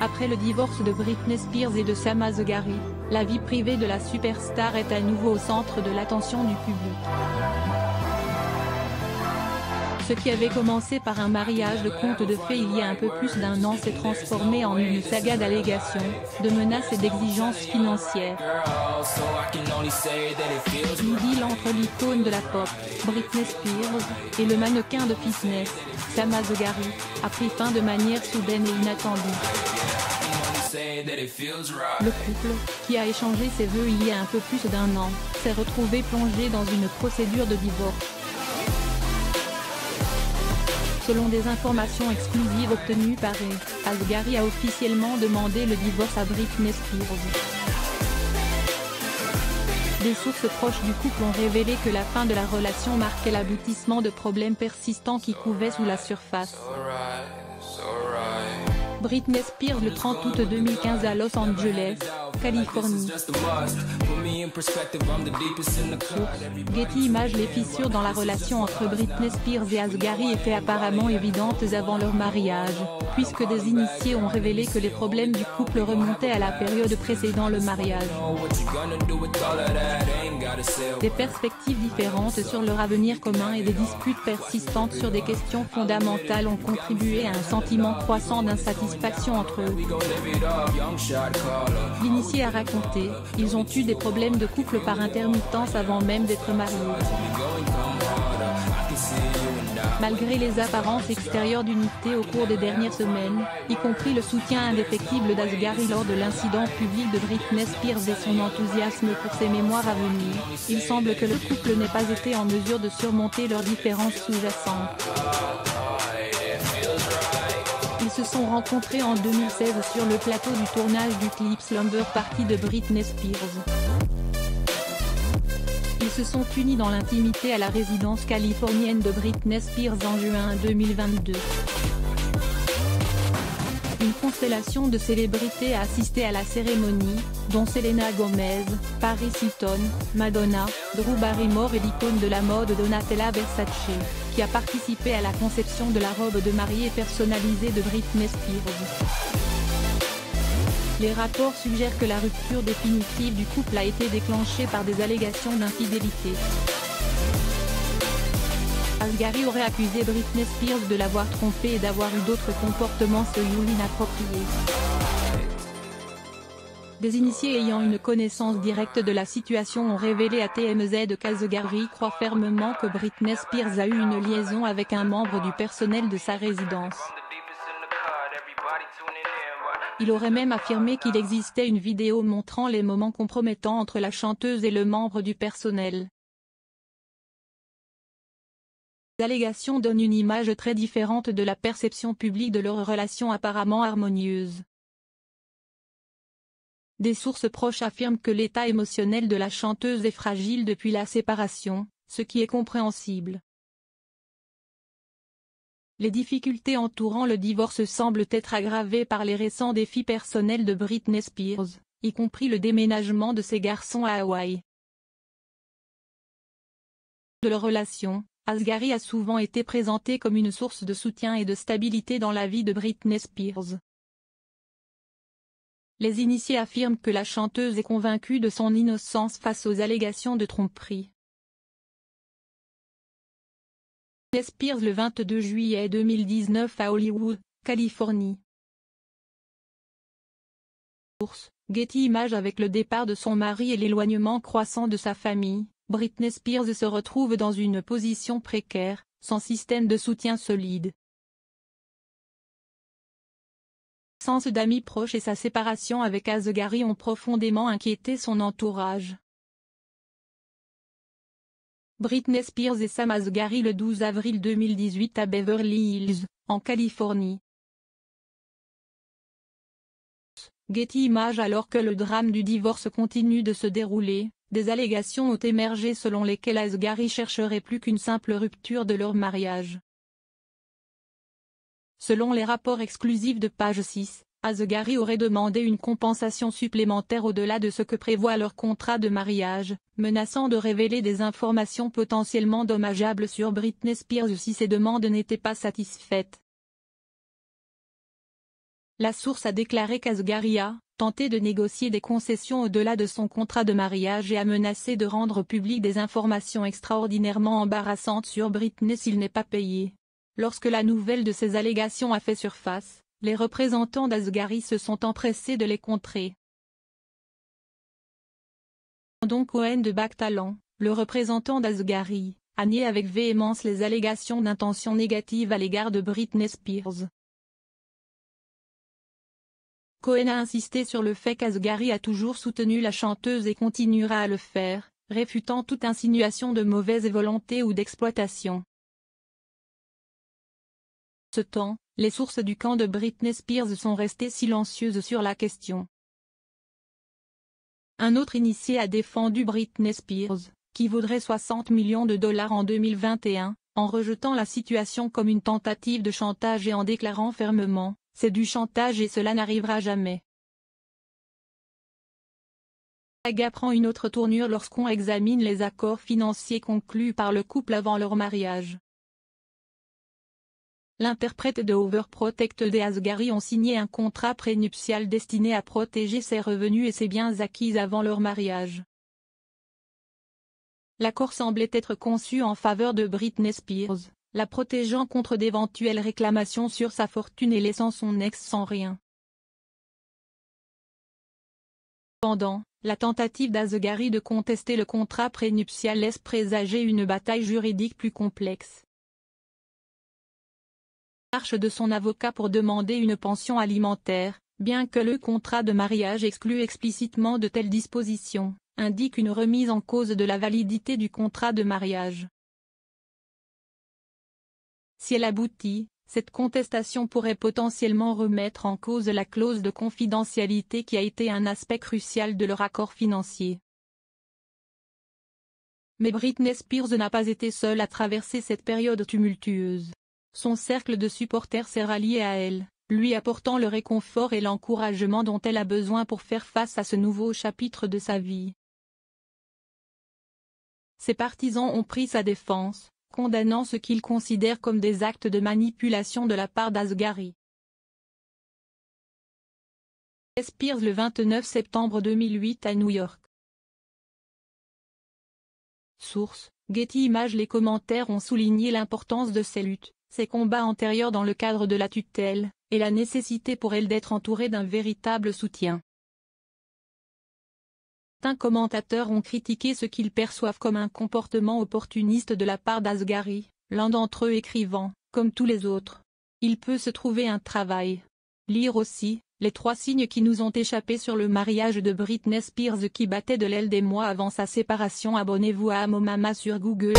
Après le divorce de Britney Spears et de Sam Asghari, la vie privée de la superstar est à nouveau au centre de l'attention du public. Ce qui avait commencé par un mariage de conte de fées il y a un peu plus d'un an s'est transformé en une saga d'allégations, de menaces et d'exigences financières. L'idylle entre l'icône de la pop, Britney Spears, et le mannequin de fitness, Sam Asghari, a pris fin de manière soudaine et inattendue. Le couple, qui a échangé ses vœux il y a un peu plus d'un an, s'est retrouvé plongé dans une procédure de divorce. Selon des informations exclusives obtenues par Asghari a officiellement demandé le divorce à Britney Spears. Des sources proches du couple ont révélé que la fin de la relation marquait l'aboutissement de problèmes persistants qui couvaient sous la surface. Britney Spears le 30 août 2015 à Los Angeles, Californie. Getty Images. Les fissures dans la relation entre Britney Spears et Asghari étaient apparemment évidentes avant leur mariage, puisque des initiés ont révélé que les problèmes du couple remontaient à la période précédant le mariage. Des perspectives différentes sur leur avenir commun et des disputes persistantes sur des questions fondamentales ont contribué à un sentiment croissant d'insatisfaction entre eux. L'initié a raconté, ils ont eu des problèmes de couple par intermittence avant même d'être mariés. Malgré les apparences extérieures d'unité au cours des dernières semaines, y compris le soutien indéfectible d'Asghari lors de l'incident public de Britney Spears et son enthousiasme pour ses mémoires à venir, il semble que le couple n'ait pas été en mesure de surmonter leurs différences sous-jacentes. Ils se sont rencontrés en 2016 sur le plateau du tournage du clip Slumber Party de Britney Spears. Ils se sont unis dans l'intimité à la résidence californienne de Britney Spears en juin 2022. Une constellation de célébrités a assisté à la cérémonie, dont Selena Gomez, Paris Hilton, Madonna, Drew Barrymore et l'icône de la mode Donatella Versace, qui a participé à la conception de la robe de mariée personnalisée de Britney Spears. Les rapports suggèrent que la rupture définitive du couple a été déclenchée par des allégations d'infidélité. Asghari aurait accusé Britney Spears de l'avoir trompée et d'avoir eu d'autres comportements sexuels inappropriés. Des initiés ayant une connaissance directe de la situation ont révélé à TMZ qu'Asghari croit fermement que Britney Spears a eu une liaison avec un membre du personnel de sa résidence. Il aurait même affirmé qu'il existait une vidéo montrant les moments compromettants entre la chanteuse et le membre du personnel. Les allégations donnent une image très différente de la perception publique de leur relation apparemment harmonieuse. Des sources proches affirment que l'état émotionnel de la chanteuse est fragile depuis la séparation, ce qui est compréhensible. Les difficultés entourant le divorce semblent être aggravées par les récents défis personnels de Britney Spears, y compris le déménagement de ses garçons à Hawaï. De leur relation, Asghari a souvent été présenté comme une source de soutien et de stabilité dans la vie de Britney Spears. Les initiés affirment que la chanteuse est convaincue de son innocence face aux allégations de tromperie. Britney Spears le 22 juillet 2019 à Hollywood, Californie. Source: Getty Images. Avec le départ de son mari et l'éloignement croissant de sa famille, Britney Spears se retrouve dans une position précaire, sans système de soutien solide. L'absence d'amis proches et sa séparation avec Asghari ont profondément inquiété son entourage. Britney Spears et Sam Asghari le 12 avril 2018 à Beverly Hills, en Californie. Getty Images. Alors que le drame du divorce continue de se dérouler, des allégations ont émergé selon lesquelles Asghari chercherait plus qu'une simple rupture de leur mariage. Selon les rapports exclusifs de Page 6, Asghari aurait demandé une compensation supplémentaire au-delà de ce que prévoit leur contrat de mariage, menaçant de révéler des informations potentiellement dommageables sur Britney Spears si ces demandes n'étaient pas satisfaites. La source a déclaré qu'Asghari a tenté de négocier des concessions au-delà de son contrat de mariage et a menacé de rendre publiques des informations extraordinairement embarrassantes sur Britney s'il n'est pas payé. Lorsque la nouvelle de ces allégations a fait surface, les représentants d'Asghari se sont empressés de les contrer. Brandon Cohen de Bac-Talent, le représentant d'Asghari, a nié avec véhémence les allégations d'intention négative à l'égard de Britney Spears. Cohen a insisté sur le fait qu'Asghari a toujours soutenu la chanteuse et continuera à le faire, réfutant toute insinuation de mauvaise volonté ou d'exploitation. Ce temps, les sources du camp de Britney Spears sont restées silencieuses sur la question. Un autre initié a défendu Britney Spears, qui vaudrait 60 millions de dollars en 2021, en rejetant la situation comme une tentative de chantage et en déclarant fermement: c'est du chantage et cela n'arrivera jamais. La saga prend une autre tournure lorsqu'on examine les accords financiers conclus par le couple avant leur mariage. L'interprète de Overprotected et Asghari ont signé un contrat prénuptial destiné à protéger ses revenus et ses biens acquis avant leur mariage. L'accord semblait être conçu en faveur de Britney Spears, la protégeant contre d'éventuelles réclamations sur sa fortune et laissant son ex sans rien. Cependant, la tentative d'Asghari de contester le contrat prénuptial laisse présager une bataille juridique plus complexe. Marche de son avocat pour demander une pension alimentaire, bien que le contrat de mariage exclue explicitement de telles dispositions, indique une remise en cause de la validité du contrat de mariage. Si elle aboutit, cette contestation pourrait potentiellement remettre en cause la clause de confidentialité qui a été un aspect crucial de leur accord financier. Mais Britney Spears n'a pas été seule à traverser cette période tumultueuse. Son cercle de supporters s'est rallié à elle, lui apportant le réconfort et l'encouragement dont elle a besoin pour faire face à ce nouveau chapitre de sa vie. Ses partisans ont pris sa défense, condamnant ce qu'ils considèrent comme des actes de manipulation de la part d'Asghari. Spears le 29 septembre 2008 à New York. Source: Getty Images. Les commentaires ont souligné l'importance de ces luttes, ces combats antérieurs dans le cadre de la tutelle, et la nécessité pour elle d'être entourée d'un véritable soutien. Certains commentateurs ont critiqué ce qu'ils perçoivent comme un comportement opportuniste de la part d'Asghari, l'un d'entre eux écrivant: comme tous les autres, il peut se trouver un travail. Lire aussi: les 3 signes qui nous ont échappé sur le mariage de Britney Spears qui battait de l'aile des mois avant sa séparation. Abonnez-vous à Amomama sur Google.